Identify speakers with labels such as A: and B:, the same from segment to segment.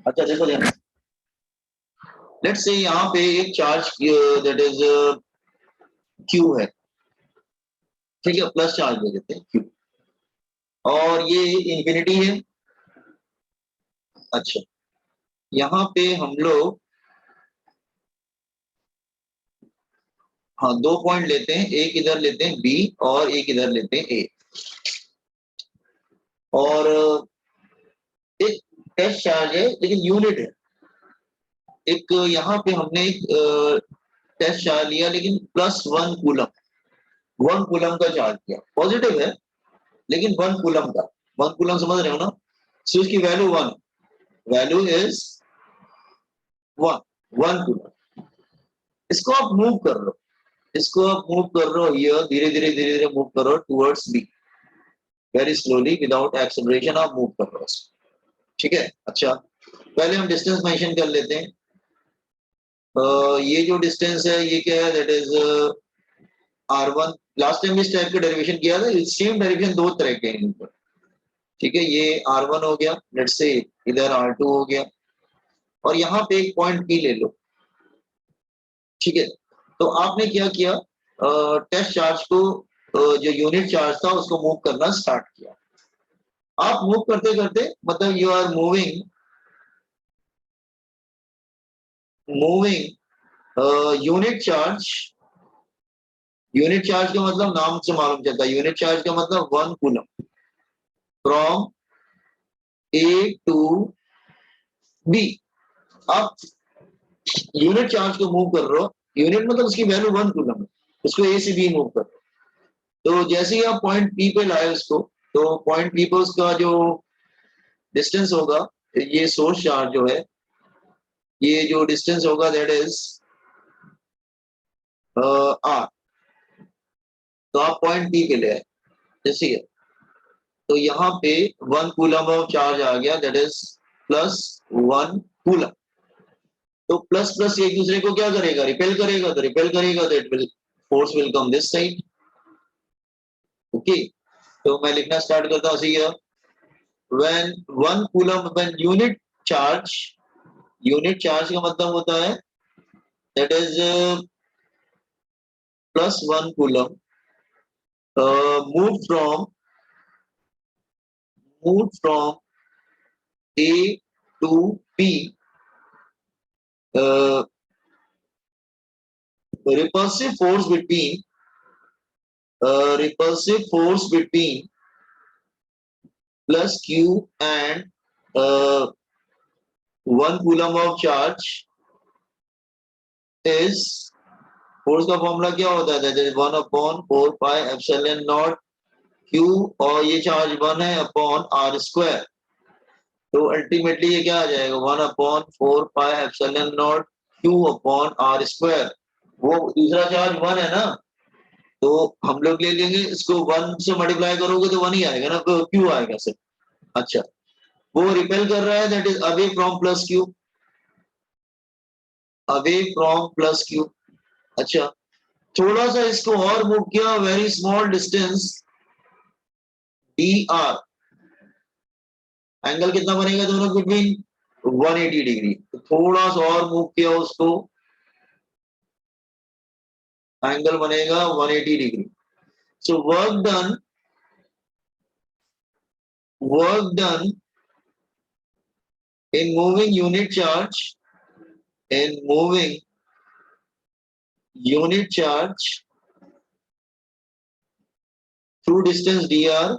A: अच्छा देखो ध्यान, लेट्स से यहाँ पे एक चार्ज दैट इज क्यू है, ठीक है, प्लस चार्ज दे देते हैं क्यू, और ये इंफिनिटी है। अच्छा, यहाँ पे हम लोग हाँ 2 पॉइंट लेते हैं, एक इधर लेते हैं बी और एक इधर लेते हैं ए, और एक टेस्ट चार्ज है लेकिन यूनिट है। एक यहाँ पे हमने एक टेस्ट चार्ज लिया लेकिन +1 कूलम, 1 कूलम का चार्ज किया, पॉजिटिव है लेकिन 1 कूलम का, 1 कूलम समझ रहे हो ना, सो इसकी वैल्यू 1, वैल्यू इज 1 कूलम। इसको आप मूव कर लो, इसको आप मूव कर रहे हो, ये धीरे धीरे मूव करो towards B, very slowly without acceleration आप मूव कर रहे हो, ठीक है। अच्छा, पहले हम डिस्टेंस मेंशन कर लेते हैं। ये जो डिस्टेंस है ये क्या है, that is r1। Last time इस टाइप का डेरिवेशन किया था, सेम डेरिवेशन 2 तरह के हैं ऊपर, ठीक है। ये r1 हो गया, लेट्स से इधर r2 हो गया, और यहाँ पे एक पॉइंट p ले लो, ठीक है। तो आपने क्या किया, टेस्ट चार्ज को जो यूनिट चार्ज था उसको मूव करना स्टार्ट किया। आप मूव करते करते मतलब you are moving unit charge का मतलब नाम से मालूम चलता है, यूनिट चार्ज का मतलब 1 coulomb from A to B. आप यूनिट चार्ज को मूव कर रहे हो, यूनिट मतलब उसकी वैल्यू 1 कूलम है, उसको ए से बी मूव कर रहे हो। तो जैसे ही आप पॉइंट पी पे लाए उसको, तो पॉइंट पी पे उसका जो डिस्टेंस होगा, ये सोर्स चार्ज जो है, ये जो डिस्टेंस होगा दैट इज आर। तो आप पॉइंट पी पे ले आए जैसे है, तो यहाँ पे 1 कूलम ऑफ चार्ज आ गया, दैट इज +1 कूलम। तो प्लस प्लस एक दूसरे को क्या करेगा, रिपेल करेगा, तो रिपेल करेगा, that will force will come this side. Okay, तो मैं लिखना स्टार्ट करता हूँ see when 1 coulomb, when unit charge का मतलब होता है that is +1 coulomb move from A to B, repulsive force between plus Q and 1 coulomb of charge is, force का फॉर्मूला क्या होता है, दैट इज 1/4πε0 Q, और ये चार्ज 1 है अपॉन r²। तो अल्टीमेटली ये क्या आ जाएगा, 1/4πε0 Q अपॉन r²। वो दूसरा चार्ज 1 है ना, तो हम लोग ले लेंगे इसको, 1 से मल्टीप्लाई करोगे तो 1 ही आएगा ना, तो Q आएगा सिर्फ। अच्छा, वो रिपेल कर रहा है, that is away from plus Q. अच्छा, थोड़ा सा इसको और मूव किया, very small distance dr, angle कितना बनेगा दोनों बिटवीन 180 डिग्री। तो थोड़ा सा और मूव किया उसको, एंगल बनेगा 180 degree. So work done in moving unit charge through distance dr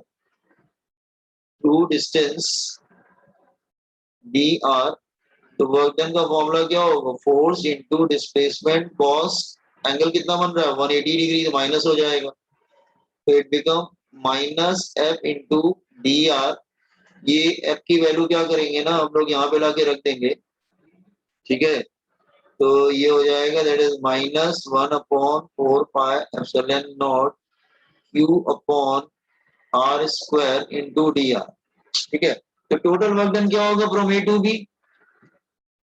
A: तो वर्क डन का फॉर्मूला क्या होगा, force into displacement cos, angle कितना बन रहा है 180 डिग्री, तो माइनस हो जाएगा, तो it become -F into dr। ये F की वैल्यू क्या करेंगे ना हम लोग यहाँ पे लाके रख देंगे, ठीक है। तो ये हो जाएगा that is -1/4πε0 Q upon r² into dr, ठीक है। तो टोटल वर्क डन क्या होगा फ्रॉम ए टू बी,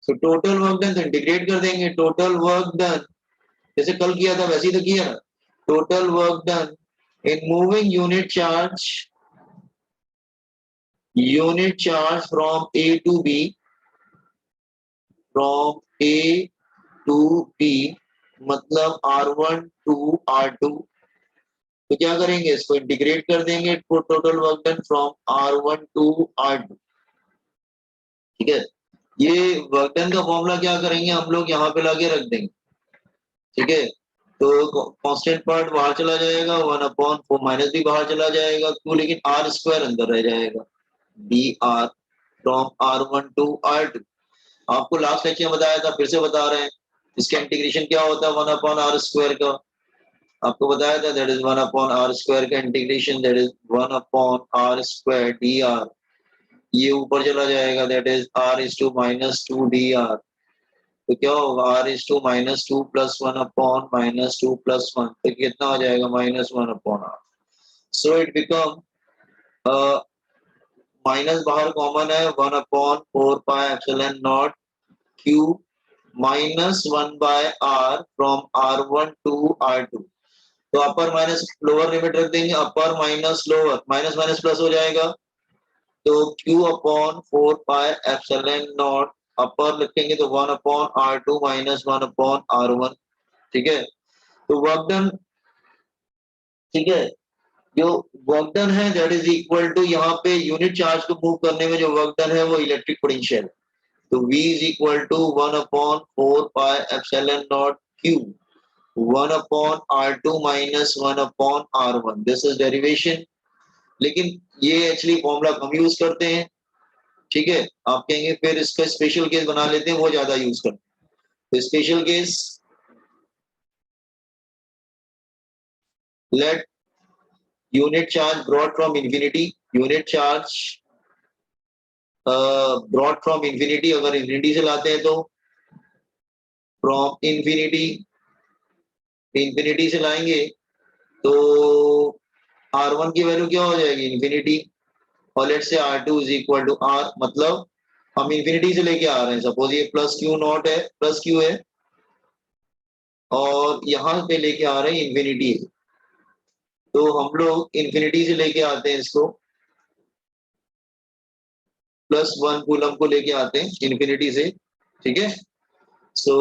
A: तो टोटल वर्क डन इंटीग्रेट कर देंगे, टोटल वर्क डन जैसे कल किया था वैसे ही तो किया ना, total work done in moving unit charge from A to B from A to B मतलब R1 टू R2, तो क्या करेंगे, इसको इंटीग्रेट कर देंगे तो total work done from R1 to R2। ठीक है, ये वर्क डन का फॉर्मूला क्या करेंगे हम लोग यहाँ पे लाके रख देंगे। ठीक है, तो कांस्टेंट पार्ट बाहर चला जाएगा, 1/4 माइनस भी बाहर चला जाएगा, क्यों, लेकिन आर स्क्वायर अंदर रह जाएगा, D R from R1 to R2। आपको लास्ट लेक्चर में बताया था, फिर से बता रहे हैं, इसका इंटीग्रेशन क्या होता है 1/r² का, आपको बताया था, दैट इज 1/r² का integration, that is 1/r² D R, ये ऊपर चला जाएगा, that is r⁻² D R, तो क्या होगा r⁻² प्लस 1/−2 प्लस 1, तो कितना हो जाएगा -1/r। So it become, minus बाहर कॉमन है, 1/4 pi epsilon naught q -1/r from R1 to R2। तो अपर माइनस लोअर लिमिट रख देंगे, upper minus lower, minus minus plus हो जाएगा, तो q/4 पाई एप्सिलॉन नॉट, अपर लिखेंगे तो 1/R2 माइनस 1/R1। ठीक है, तो वर्क डन, ठीक है, जो वर्क डन है दैट इज इक्वल टू, यहाँ पे यूनिट चार्ज को मूव करने में जो वर्क डन है वो इलेक्ट्रिक पोटेंशियल, तो V is equal to 1/4 pi epsilon naught q 1/R2 minus 1/R1, this is derivation. लेकिन ये एक्चुअली फॉर्मूला कम यूज करते हैं। ठीक है, आप कहेंगे फिर इसका स्पेशल केस बना लेते हैं, वो ज्यादा यूज करते हैं, तो special case, let unit charge brought from infinity, unit charge brought from infinity, अगर इंफिनिटी से लाते हैं तो फ्रॉम इंफिनिटी, इंफिनिटी से लाएंगे तो R1 की वैल्यू क्या हो जाएगी, इंफिनिटी, और लेट से R2 is equal to R, मतलब हम इंफिनिटी से लेके आ रहे हैं, सपोज ये प्लस क्यू नॉट है, प्लस क्यू है, और यहाँ पे लेके आ रहे हैं इंफिनिटी है, तो हम लोग इंफिनिटी से लेके आते हैं इसको, +1 कूलम को लेके आते हैं इंफिनिटी से। ठीक है, सो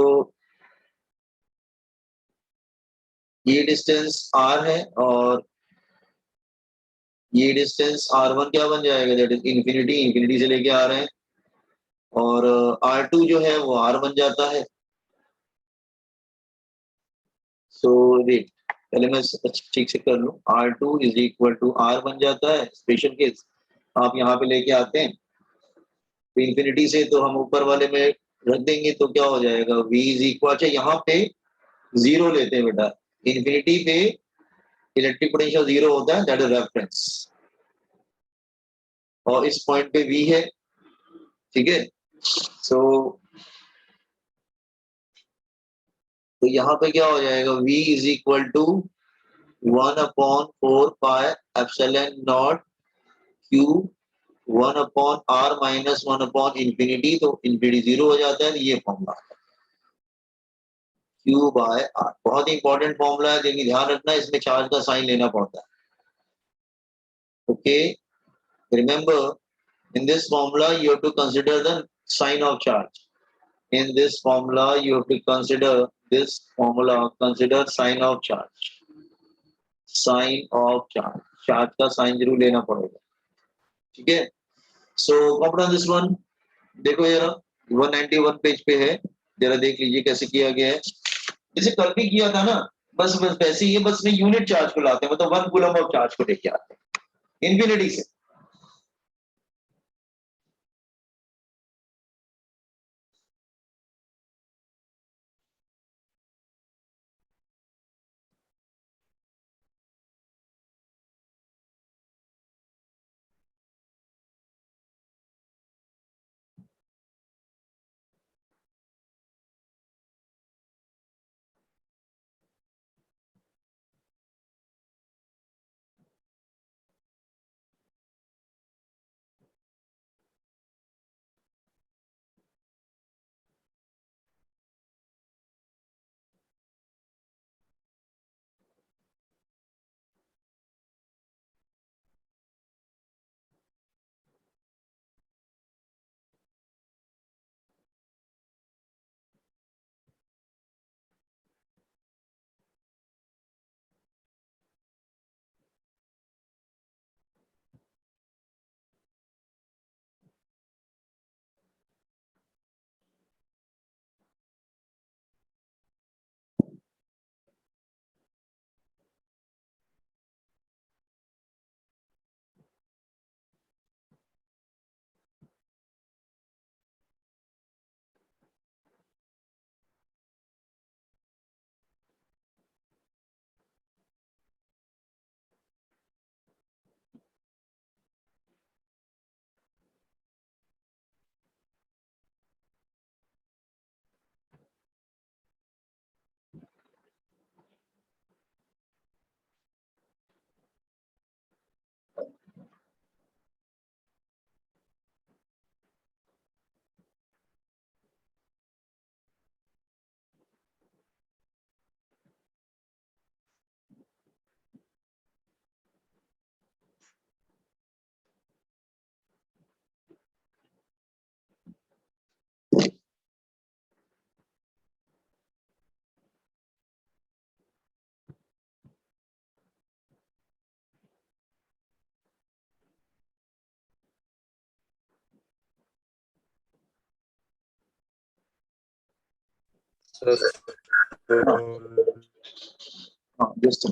A: ये डिस्टेंस R है, और ये डिस्टेंस R1 क्या बन जाएगा, दैट इज इंफिनिटी, इंफिनिटी से लेके आ रहे हैं, और R2 जो है वो R बन जाता है। सो वेट, पहले मैं ठीक से कर लूं, R2 is equal to R बन जाता है, स्पेशल केस आप यहाँ पे लेके आते हैं, तो इंफिनिटी से तो हम ऊपर वाले में रख देंगे, तो क्या हो जाएगा, V इज इक्वल, अच्छा यहाँ पे जीरो लेते हैं बेटा, इंफिनिटी पे इलेक्ट्रिक पोटेंशियल जीरो होता है, दैट इज रेफरेंस, और इस पॉइंट पे V है। ठीक है, सो तो यहाँ पे क्या हो जाएगा, V is equal to 1/4 pi epsilon naught q 1/r minus 1/इंफिनिटी, तो इंफिनिटी जीरो हो जाता है, ये फॉर्मूला q/r, बहुत ही इंपॉर्टेंट फॉर्मूला है, लेकिन ध्यान रखना इसमें चार्ज का साइन लेना पड़ता है। Okay, remember, in this formula you have to consider the sign of charge, in this formula you have to consider this formula, consider sign of charge, sign of charge, charge का sign जरूर लेना पड़ेगा। ठीक है, सो copy on this one, देखो जरा 191 page पे है, जरा देख लीजिए कैसे किया गया है, जैसे कल भी किया था ना, बस बस वैसे ही है, बस में यूनिट चार्ज को लाते हैं, मतलब 1 कूलम ऑफ चार्ज को लेके आते हैं इंफिनिटी से। हाँ just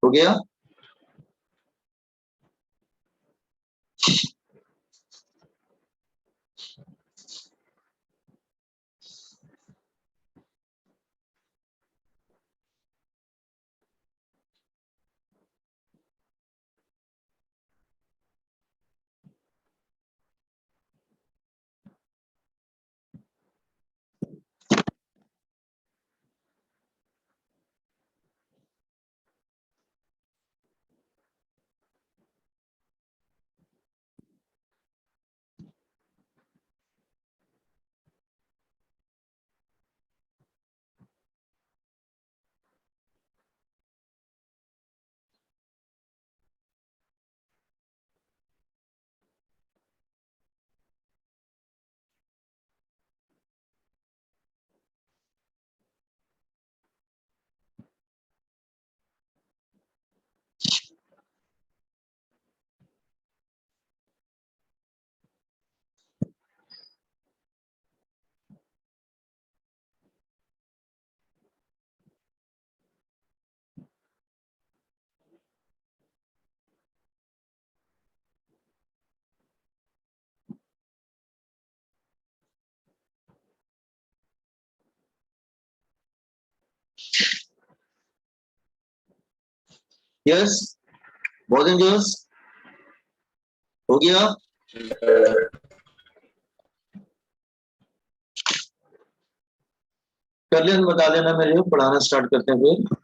A: हो गया। यस बॉयज एंड गर्ल्स हो गया। कर लिया तो बता देना मेरे को, पढ़ाना स्टार्ट करते हैं फिर।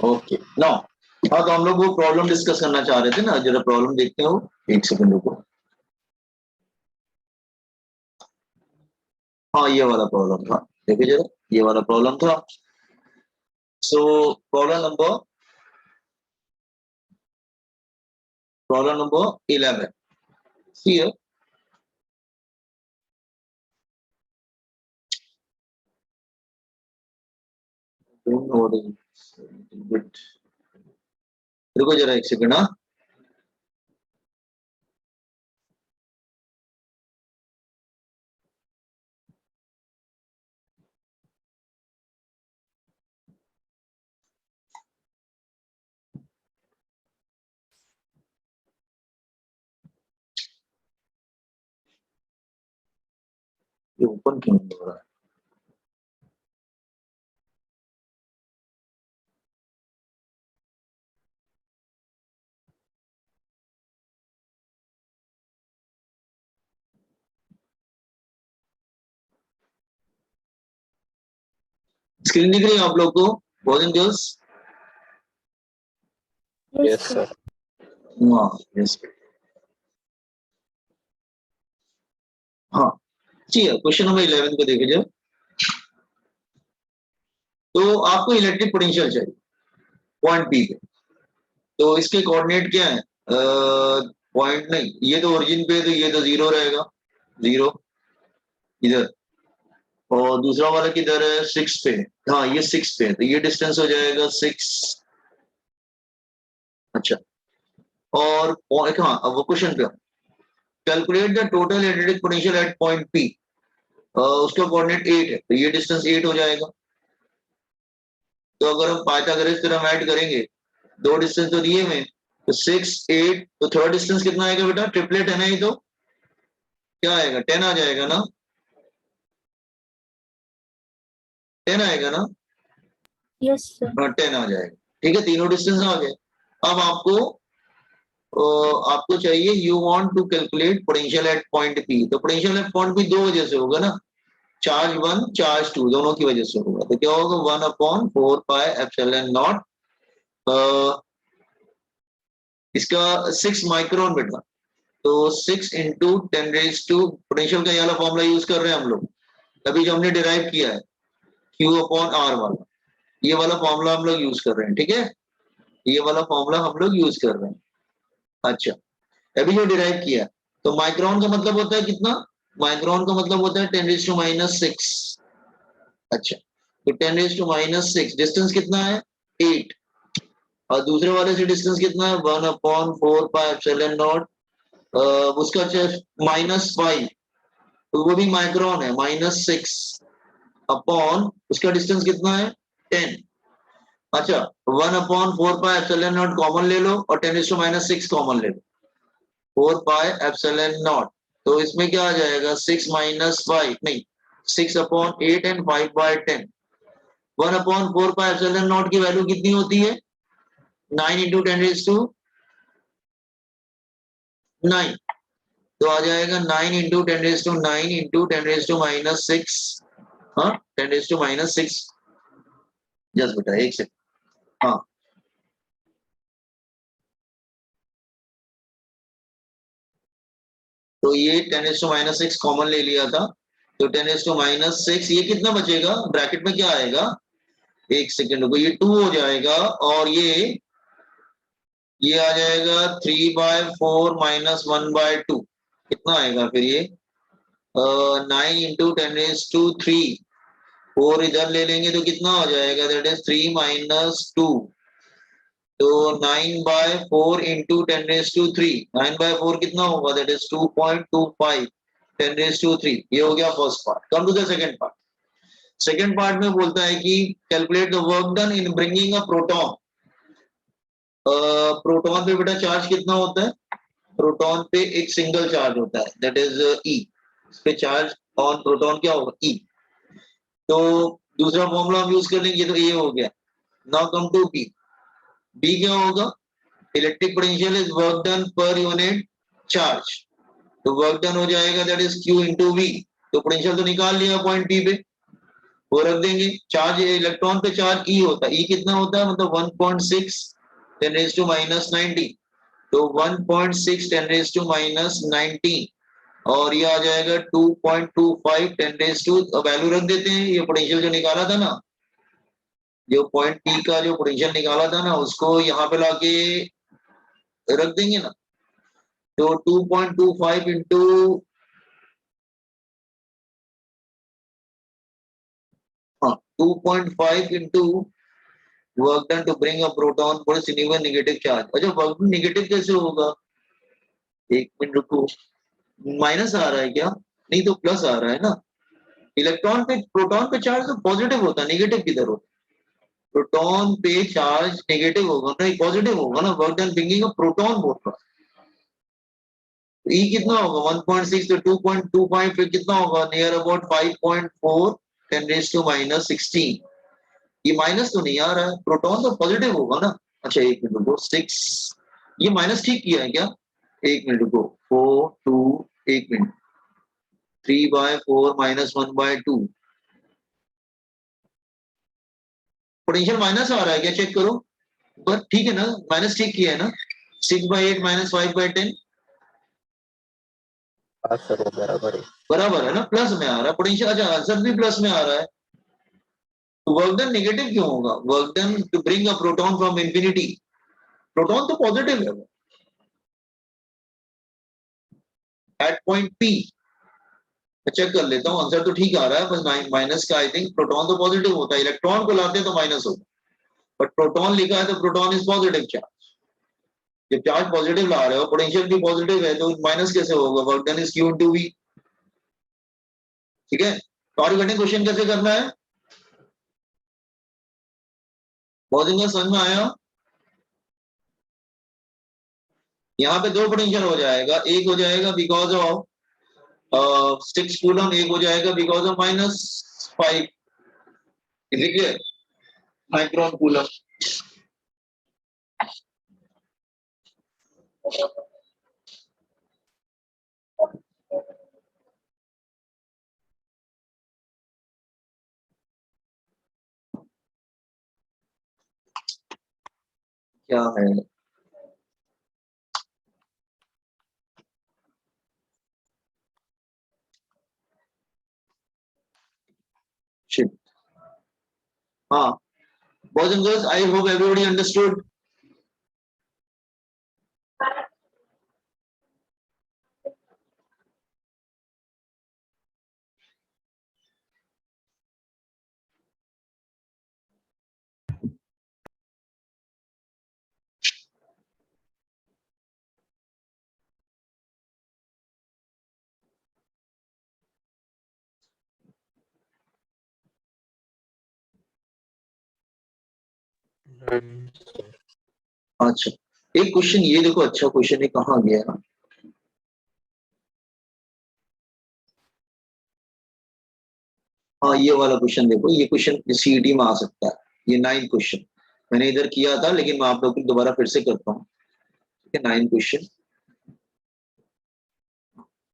A: ओके नाउ हाँ तो हम लोग वो प्रॉब्लम डिस्कस करना चाह रहे थे ना, जरा प्रॉब्लम देखते हो, एक सेकंड रुको। हाँ ये वाला प्रॉब्लम था, देखिए जरा ये वाला प्रॉब्लम था। So problem number Problem number 11. Here, don't know what is bit. रुको जरा एक सेकंड हाँ. ये ओपन क्यों नहीं हो रहा है? स्क्रीन दिख रही है आप लोग को? Boys and girls?
B: Yes, sir.
A: हाँ, यस. हाँ, चलिए क्वेश्चन नंबर 11 को देखे जाए. तो आपको इलेक्ट्रिक पोटेंशियल चाहिए पॉइंट पी पे. तो इसके कोऑर्डिनेट क्या है? पॉइंट नहीं, ये तो ओरिजिन पे, तो ये तो 0 रहेगा, 0 इधर, और दूसरा वाला किधर है? 6 पे. हाँ, ये 6 पे है, तो ये डिस्टेंस हो जाएगा 6. अच्छा, और हाँ, अब वो क्वेश्चन पे calculate the total electric potential at point P. उसका कोऑर्डिनेट 8 है, तो ये डिस्टेंस 8 हो जाएगा. तो अगर हम पाइथागोरस थ्योरम ऐड करेंगे, दो डिस्टेंस तो दिए हुए, तो 6 8, तो थर्ड डिस्टेंस कितना आएगा बेटा? ट्रिपलेट है ना, ये तो क्या आएगा? 10 आ जाएगा ना, 10 आएगा ना.
B: Yes, sir.
A: हाँ, 10 आ जाएगा. ठीक है, तीनों डिस्टेंस आ गए. अब आपको चाहिए, you want to calculate potential at point P. तो पोटेंशियल एट पॉइंट पी दो वजह से होगा ना, चार्ज 1 चार्ज 2 दोनों की वजह से होगा. तो क्या होगा? 1/4πε0. इसका 6 माइक्रोन बेटा, तो 6 इंटू 10⁻². पोटेंशियल का ये वाला फॉर्मूला यूज कर रहे हैं हम लोग, अभी जो हमने डिराइव किया है, Q/R वाला, ये वाला फॉर्मूला हम लोग यूज कर रहे हैं. ठीक है, ये वाला फॉर्मूला हम लोग यूज कर रहे हैं. अच्छा, अभी जो डिराइव किया, तो माइक्रोन का मतलब होता है कितना? माइक्रोन का मतलब होता है 10⁻⁻6. अच्छा, तो 10⁻⁻6 डिस्टेंस कितना है? 8. और दूसरे वाले से डिस्टेंस कितना है? 1/4πε0. उसका -5, तो वो भी माइक्रोन है, -6 अपॉन उसका डिस्टेंस कितना है? 10. अच्छा, 1/4πε0 कॉमन ले लो और 10⁻6 कॉमन ले लो, 4πε0. तो इसमें क्या आ जाएगा? 6 - 5 नहीं, 6/8 एंड 5/10. 1/4πε0 की वैल्यू कितनी होती है? 9 × 10⁻9. तो आ जाएगा 9 × 10⁻9 × 10⁻6. हाँ, 10⁻6. जस्ट बेटा एक सेकंड. हाँ, तो ये 10⁻6 कॉमन ले लिया था, तो 10⁻6 ये कितना बचेगा? ब्रैकेट में क्या आएगा? एक सेकंड रुको, ये 2 हो जाएगा, और ये आ जाएगा 3/4 - 1/2. कितना आएगा फिर ये? 9 × 10⁻3. 4 इधर ले लेंगे तो कितना हो जाएगा? That is 3 - 2. तो 9/4 × 10⁻3. 9/4 कितना होगा? That is 2.25 10⁻3. ये हो गया first part. Come to the second part. Second part में बोलता है कि calculate the work done in bringing a proton. Proton पे बेटा चार्ज कितना होता है? प्रोटॉन पे एक सिंगल चार्ज होता है, दैट इज E. इस पे चार्ज ऑन प्रोटॉन क्या होगा? E. तो दूसरा फॉर्मूला हम यूज कर लेंगे, तो A हो गया. Now come to B. B क्या होगा? Electric potential is work done per unit charge. तो वर्क डन हो जाएगा, दैट इज Q × V. तो पोटेंशियल तो निकाल लिया पॉइंट P पे, वो रख देंगे. चार्ज इलेक्ट्रॉन पे चार्ज E होता है. E कितना होता है? मतलब 1.6 10⁻90. तो 1.6 10⁻90, और ये आ जाएगा 2.25 10⁻, वैल्यू रख देते हैं. ये पोटेंशियल जो निकाला था ना, जो पॉइंट पी का जो पोटेंशियल निकाला था ना, उसको यहाँ पे लाके रख देंगे ना, तो 2.25 into 2.5 into work done to bring a proton for a negative charge. अच्छा वर्क डन नेगेटिव कैसे होगा? एक मिनट रुको, माइनस आ रहा है क्या? नहीं तो प्लस आ रहा है ना। इलेक्ट्रॉन पे प्रोटॉन पे चार्ज तो पॉजिटिव होता है, नेगेटिव किधर होता है? प्रोटॉन पे चार्ज नेगेटिव होगा ना, पॉजिटिव होगा ना। Work done bringing a proton बोल रहा है। E कितना होगा? 1.6 तो 2.25 फिर कितना होगा? Near about 5.4 10 raise to minus 16। ये माइनस तो नहीं आ रहा है, प्रोटॉन तो पॉजिटिव होगा ना। अच्छा एक मिनट रुको, 6 ये माइनस ठीक किया है क्या? एक मिनट रुको, 4 2 एक मिनट 3/4 माइनस 1/2 पोटेंशियल माइनस आ रहा है क्या? चेक करो बस, ठीक है ना, माइनस ठीक किया है ना। 6/8 माइनस 5/10
C: हाँ सर वो बराबर है।
A: बराबर है ना, प्लस में आ रहा है पोटेंशियल। अच्छा आंसर भी प्लस में आ रहा है, तो वर्क डन नेगेटिव क्यों होगा? Work done to bring a proton from infinity, proton तो पॉजिटिव है एट पॉइंट पी। चेक कर लेता हूँ, आंसर तो ठीक आ रहा है, बस माइनस का। आई थिंक प्रोटॉन तो पॉजिटिव होता है, इलेक्ट्रॉन को लाते हैं तो माइनस होता है, बट प्रोटॉन लिखा है तो प्रोटॉन इज पॉजिटिव चार्ज। जब चार्ज पॉजिटिव ला रहे हो, पोटेंशियल भी पॉजिटिव है, तो माइनस कैसे होगा? Work done is Q into V. ठीक है, तो और कठिन क्वेश्चन कैसे करना है? बहुत दिन का समझ में आया? यहाँ पे दो पोटेंशियल हो जाएगा, एक हो जाएगा बिकॉज ऑफ 6 कूलम, एक हो जाएगा बिकॉज ऑफ -5 माइक्रोन कूलम। क्या है? Shit. हाँ, boys and girls, I hope everybody understood. अच्छा एक क्वेश्चन ये देखो, अच्छा क्वेश्चन है, कहाँ गया? हाँ ये वाला क्वेश्चन देखो, ये क्वेश्चन सीईटी में आ सकता है। ये 9 क्वेश्चन मैंने इधर किया था, लेकिन मैं आप लोग को दोबारा फिर से करता हूँ। ठीक है, 9 question.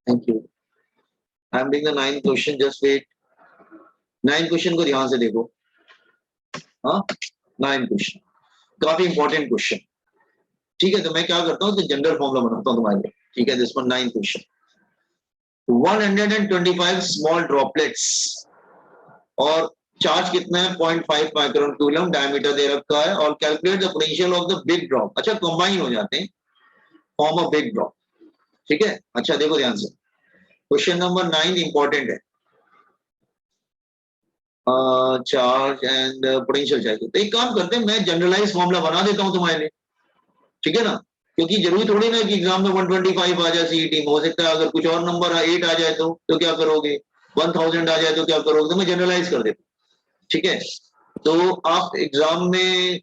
A: Thank you. I am doing the 9 question, just wait. 9 question को ध्यान से देखो। हाँ 9 क्वेश्चन काफी इंपॉर्टेंट क्वेश्चन। ठीक है, तो मैं क्या करता हूँ, तो जनरल फॉर्मूला बनाता हूँ तुम्हारे लिए। ठीक है, this one 9 question. 125 small droplets और चार्ज कितना है? 0.5 माइक्रोन कूलम, डायमीटर दे रखा है, और calculate the potential of the big drop. अच्छा कंबाइन हो जाते हैं, फॉर्म अ बिग ड्रॉप। ठीक है, अच्छा देखो ध्यान से, क्वेश्चन नंबर 9 इंपॉर्टेंट है। चार्ज एंड पोटेंशियल चाहिए, तो एक काम करते हैं, मैं जनरलाइज फॉर्मूला बना देता हूं तुम्हारे लिए। ठीक है ना, क्योंकि जरूरी थोड़ी ना कि एग्जाम में 125 आ जाए सीईटी में, हो सकता है अगर कुछ और नंबर 8 आ जाए तो क्या करोगे? 1000 आ जाए तो क्या करोगे? तो मैं जनरलाइज कर देता हूं। ठीक है, तो आप एग्जाम में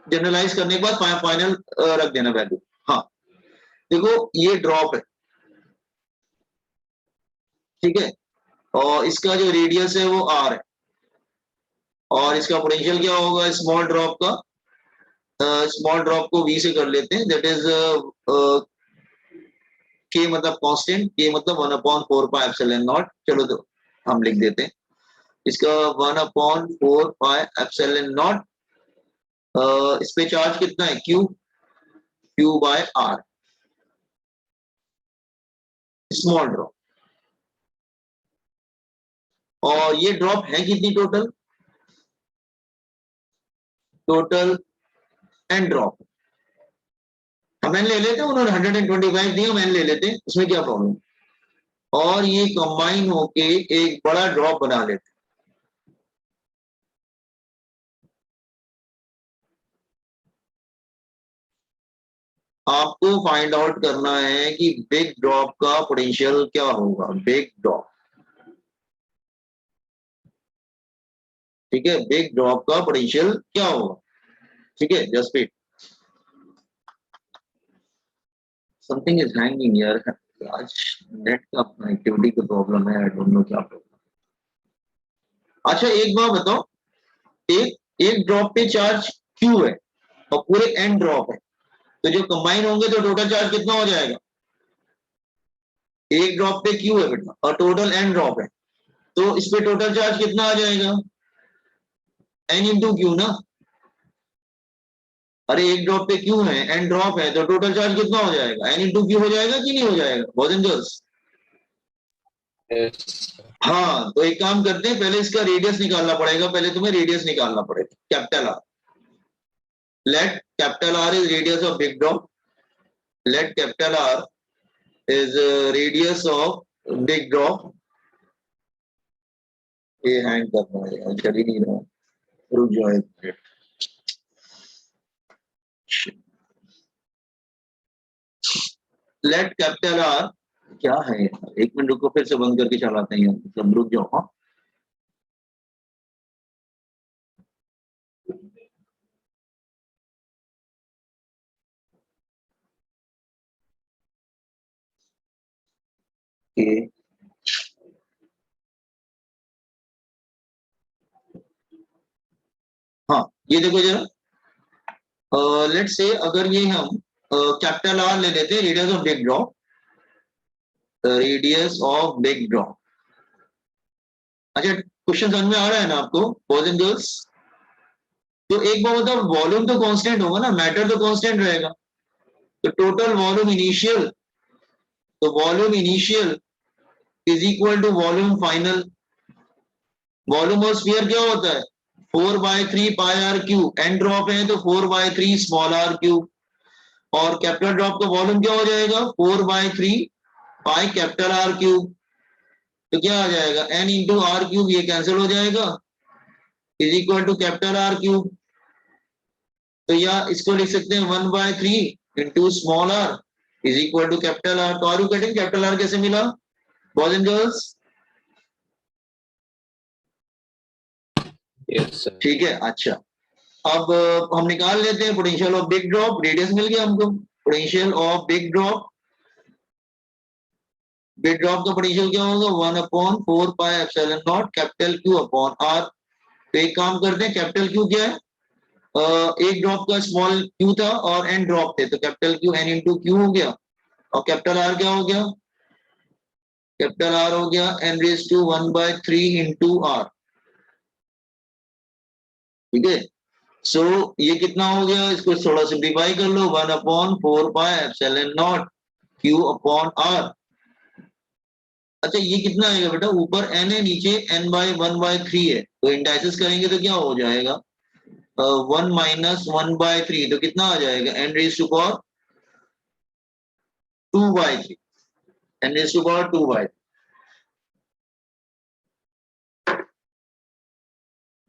A: जनरलाइज करने के बाद फाइनल रख देना वैल्यू। हाँ देखो ये ड्रॉप है, ठीक है, और इसका जो रेडियस है वो आर है, और इसका पोटेंशियल क्या होगा स्मॉल ड्रॉप का? स्मॉल ड्रॉप को वी से कर लेते हैं, दैट इज के मतलब कांस्टेंट, के मतलब 1/4 पाई एप्सिलॉन नॉट। चलो तो हम लिख देते हैं इसका 1/4 पाई एप्सिलॉन नॉट। इस पे चार्ज कितना है? Q, Q by R, small drop. और ये ड्रॉप है कितनी टोटल? टोटल एंड ड्रॉप हम एन ले लेते, उन्होंने 125 दिया, हम एन ले लेते, उसमें क्या प्रॉब्लम, और ये कंबाइन होके एक बड़ा ड्रॉप बना लेते। आपको फाइंड आउट करना है कि बिग ड्रॉप का पोटेंशियल क्या होगा, बिग ड्रॉप, ठीक है, बिग ड्रॉप का पोटेंशियल क्या होगा, ठीक है, just wait, something is hanging यार, आज नेट का कनेक्टिविटी का प्रॉब्लम है, आई डोंट नो क्या प्रॉब्लम। अच्छा एक बात बताओ, एक ड्रॉप पे चार्ज क्यू है और पूरे एन ड्रॉप है, तो जो कंबाइन होंगे तो टोटल चार्ज कितना हो जाएगा, एक ड्रॉप पे क्यू है बेटा और टोटल एन ड्रॉप है, तो इस पे टोटल चार्ज कितना आ जाएगा, एन इंटू क्यू ना। अरे एक ड्रॉप पे क्यू है, एन ड्रॉप है, तो टोटल चार्ज कितना हो जाएगा, एन इंटू क्यू हो जाएगा कि नहीं हो जाएगा, बॉयज एंड गर्ल्स। हाँ, तो एक काम करते हैं, पहले इसका रेडियस निकालना पड़ेगा, पहले तुम्हें रेडियस निकालना पड़ेगा, capital R, let capital R is radius of big drop, let capital R is radius of big drop. ये हैंग कर रहा है यार, चल ही नहीं रहा, रुक जाओ एक मिनट। लेट कैपिटल आर, क्या है यार, एक मिनट रुको, फिर से बंद करके चलाते हैं, मतलब रुक जाओ। हाँ ये, हाँ ये देखो जरा, लेट से अगर ये हम कैपिटल आर ले लेते हैं, radius of big drop, radius of big drop. अच्छा क्वेश्चन समझ में आ रहा है ना आपको बॉयज एंड गर्ल्स, तो एक बार मतलब वॉल्यूम तो कांस्टेंट होगा ना, मैटर तो कांस्टेंट रहेगा, तो टोटल वॉल्यूम इनिशियल, तो volume initial is equal to volume final. Volume of sphere क्या होता है, 4/3 pi R cube, n drop है तो 4/3 स्मॉल आर क्यूब, और कैपिटल ड्रॉप का वॉल्यूम क्या हो जाएगा, 4/3 पाई कैपिटल आर क्यूब, तो क्या आ जाएगा, एन इंटू आर क्यूब, ये कैंसिल हो जाएगा, is equal to capital R cube. तो या इसको लिख सकते हैं 1/3 into small r is equal to capital R. तो are you getting capital R कैसे मिला बॉयज एंड गर्ल्स, ठीक है। अच्छा अब हम निकाल लेते हैं potential of big drop, radius मिल गया हमको, potential of big drop, big drop का पोटेंशियल क्या होगा, 1/4 pi epsilon naught capital Q upon R. तो एक काम करते हैं, कैपिटल क्यू क्या है, एक ड्रॉप का स्मॉल क्यू था और एन ड्रॉप थे, तो capital Q n into Q हो गया, और कैपिटल आर क्या हो गया, कैपिटल आर हो गया n raise to 1/3 into R, ठीक है। सो ये कितना हो गया, इसको थोड़ा सिंप्लीफाई कर लो, 1/4 pi epsilon naught Q upon R. अच्छा ये कितना आएगा बेटा, ऊपर n है नीचे n/1/3 है, तो इंडाइसिस करेंगे तो क्या हो जाएगा, 1 माइनस 1/3, तो कितना आ जाएगा, n raise to power 2/3, n raise to power 2/3,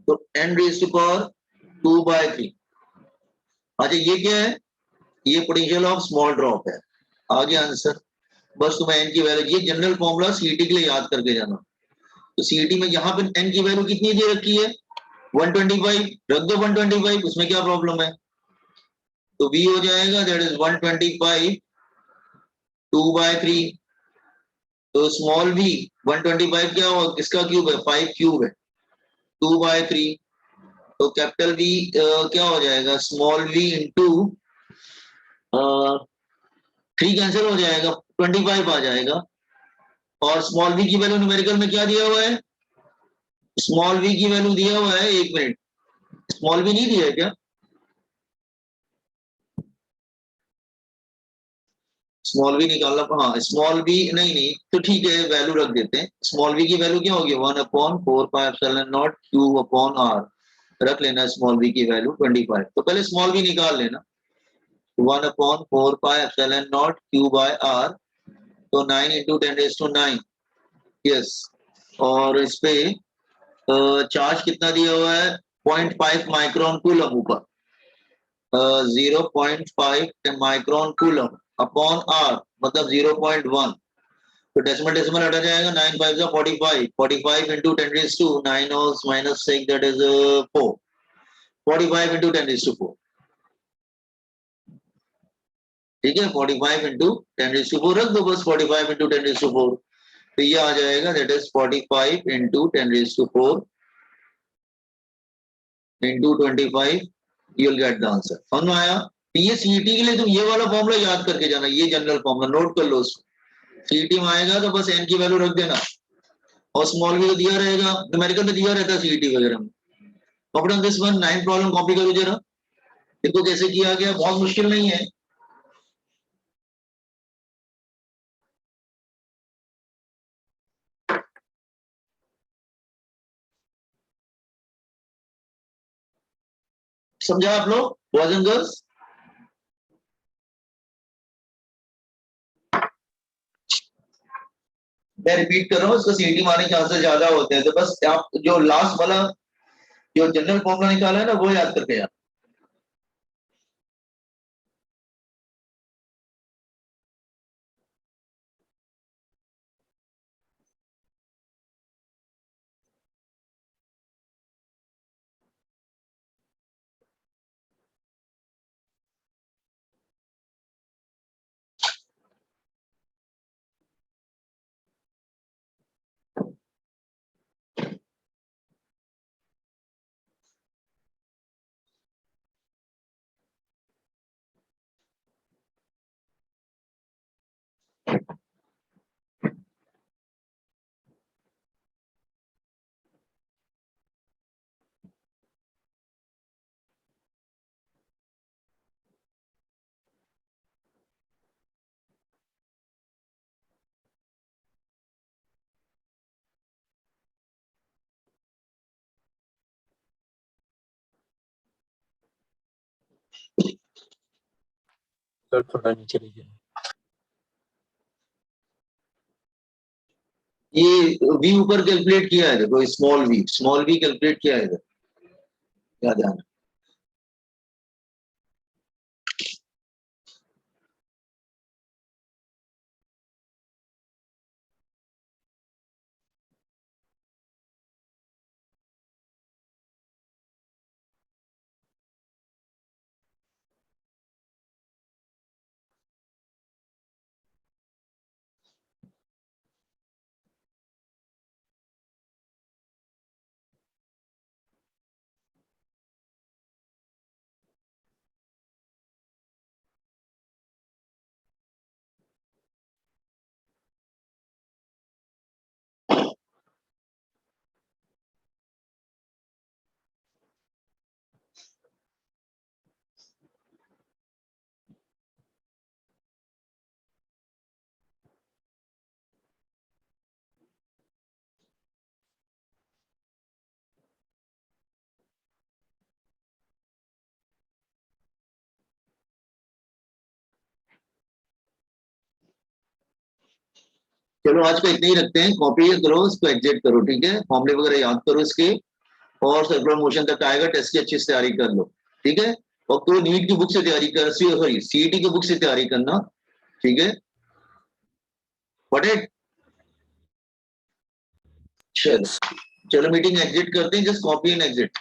A: तो n रेज टू पावर 2/3। अच्छा ये क्या है, ये पोटेंशियल ऑफ स्मॉल ड्रॉप है, आ गया आंसर। बस तुम्हें n की वैल्यू, ये जनरल फॉर्मूला सीईटी के लिए याद करके जाना, तो सीईटी में यहाँ पे n की वैल्यू कितनी दे रखी है, 125, रख दो 125, उसमें क्या प्रॉब्लम है, तो v हो जाएगा दैट इज 125 2/3, तो स्मॉल v 125 क्या हो, किसका क्यूब है, 5 क्यूब है, 2/3, तो कैपिटल V क्या हो जाएगा, स्मॉल v इंटू 3 कैंसिल हो जाएगा, 25 आ जाएगा, और स्मॉल v की वैल्यू न्यूमेरिकल में क्या दिया हुआ है, स्मॉल v की वैल्यू दिया हुआ है, एक मिनट, स्मॉल v नहीं दिया है क्या, स्मॉल v निकालना, हाँ स्मॉल v नहीं नहीं, तो ठीक है वैल्यू रख देते हैं, स्मॉल v की वैल्यू क्या होगी, 1/4 pi epsilon naught Q upon R, रख लेना स्मॉल v की वैल्यू 25, तो पहले स्मॉल v निकाल लेना, 1/4 pi epsilon naught q by r, तो 9 into 10⁻⁹ यस। और इस पे चार्ज कितना दिया हुआ है 0.5 माइक्रोन कूलम ऊपर, 0.5 माइक्रोन कूलम अपॉन आर मतलब 0.1, तो डेसिमल डेसिमल हटा जाएगा, 9 5 जा 45, 45 into 10⁻⁹ 9 - 6 that is 4, 45 into 10⁻⁴, ठीक है। 45 into 10⁻⁴ रख दो बस, 45 into 10⁻⁴, तो ये आ जाएगा that is 45 into 10⁻⁴ into 25, you will get the answer। समझ में आया? ये सीईटी के लिए तुम ये वाला फॉर्मूला याद करके जाना, ये जनरल फॉर्मूला नोट कर लो उसको, सीईटी में आएगा तो बस एन की वैल्यू रख देना, और स्मॉल भी तो दिया रहेगा, न्यूमेरिकल में दिया रहता है सीईटी वगैरह में। Copy on this one, 9 problem copy करो जरा, देखो कैसे किया गया, बहुत मुश्किल नहीं है। समझा आप लोग बॉयज एंड गर्ल्स? मैं रिपीट कर रहा हूँ, इसको सीईटी मारने के चांसेस ज्यादा होते हैं, तो बस आप जो लास्ट वाला जो जनरल फॉर्मूला निकाला है ना वो याद करके यार।
C: सर थोड़ा नीचे लीजिए।
A: ये वी ऊपर कैलकुलेट किया है, देखो स्मॉल वी कैलकुलेट किया है, याद आना। चलो आज को इतना ही रखते हैं, कॉपी करो, इसको एग्जिट करो, ठीक है, फॉर्मूले वगैरह याद करो इसके, और सर्कुलर मोशन तक आएगा, टेस्ट की अच्छी से तैयारी कर लो, ठीक है। और तो नीट की बुक से तैयारी कर, सॉरी सीईटी की बुक से तैयारी करना, ठीक है। व्हाट इट, चलो मीटिंग एग्जिट करते हैं, जस्ट कॉपी एंड एग्जिट।